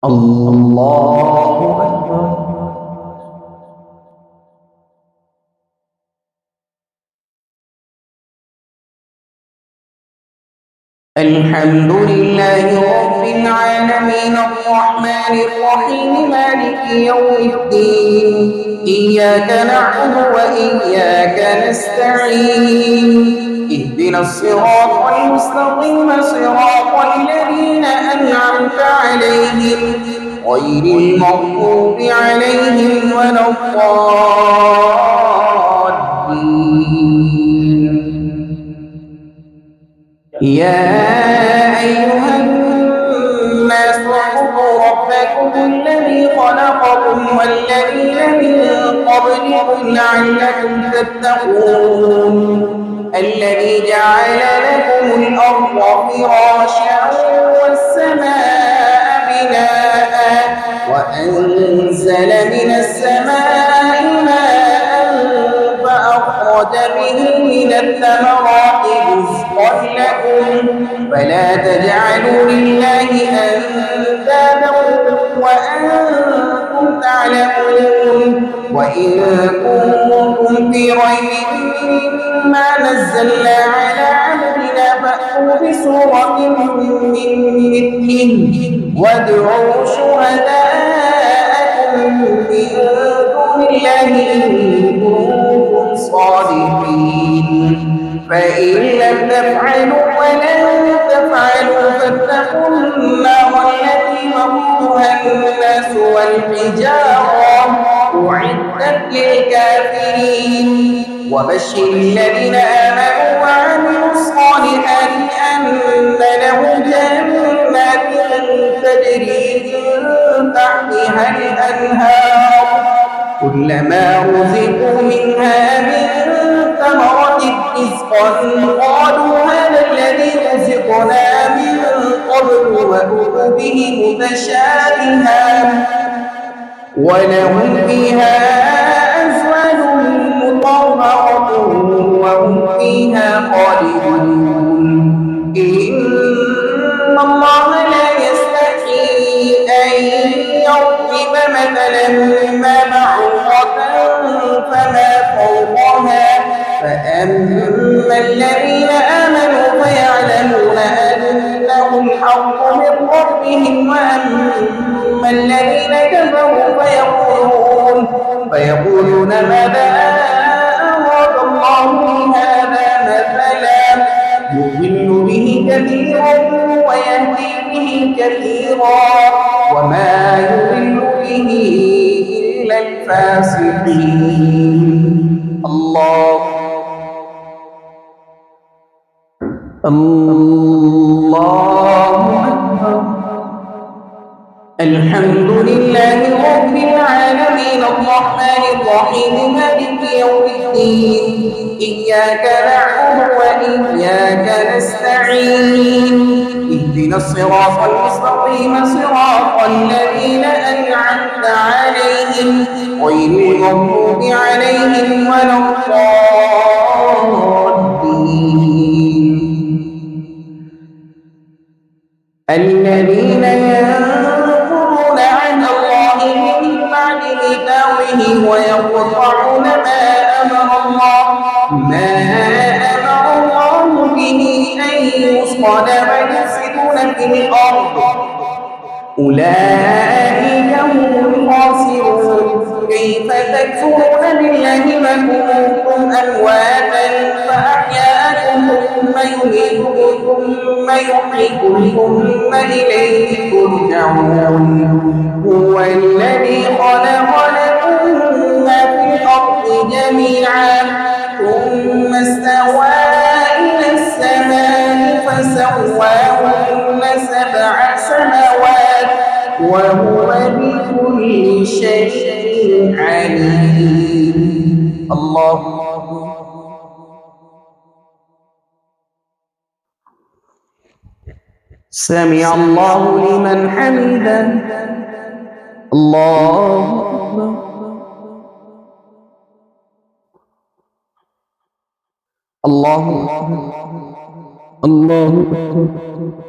الله أكبر. الحمد لله رب العالمين الرحمن الرحيم مالك يوم الدين إياك نعبد وإياك نستعين اهدنا الصراط المستقيم صراط الذين أنعمت عليهم غير المغضوب عليهم ولا الضالين. يا أيها الناس اعبدوا ربكم الذي خلقكم والذين من قبلكم لعلكم تتقون الذي جعل لكم الأرض فراشا والسماء بناء وأنزل من السماء ماء فأخرج به من الثمرات رزقا لكم فلا تجعلوا لله أندادا وأنتم تعلمون وإن كنتم في ريب مما نزلنا على عبدنا فأتوا بسورة من مثله وادعوا شهداءكم من دون الله إن كنتم صادقين فإن لم تفعلوا ولن تفعلوا فاتقوا النار التي وقودها الناس والحجارة أعدت للكافرين وبشر الذين آمنوا وعملوا الصالحات أن لهم جنات تجري من تحتها الأنهار كلما رزقوا منها من ثمرة رزقا قالوا هذا الذي رزقنا من قبل وأتوا به متشابها ولهم فيها أزواج مطهرة وهم فيها خالدون إن الله لا يستحيي أن يضرب مثلا ما بعوضة فما فوقها فأما الذين آمنوا فيعلمون أنه الحق من ربهم وأما الذين كفروا فيقولون ماذا أراد الله بهذا مثلا يضل به كثيرا ويهدي به كثيرا وما يضل به إلا الفاسقين. الله أكبر. الحمد لله رب العالمين الرحمن الرحيم مالك يوم الدين إياك نعبد وإياك نستعين اهدنا الصراط المستقيم صراط الذين أنعمت عليهم غير المغضوب عليهم ولا الضالين. الذين ينظرون عن الله من بعد ميثاقه ويقطعون ما أمر الله به أن يوصل ويفسدون في الأرض أولئك هم الخاسرون. كيف تكفرون بالله وكنتم أمواتا فأحياكم ثم يميتكم ثم يحييكم ثم إليه ترجعون. هو الذي خلق لكم ما في الأرض جميعا ثم استوى إلى السماء فسواهن 7 سماوات وهو بكل شيء عليم. الله سمع الله لمن حمده. الله أكبر. الله أكبر. الله أكبر.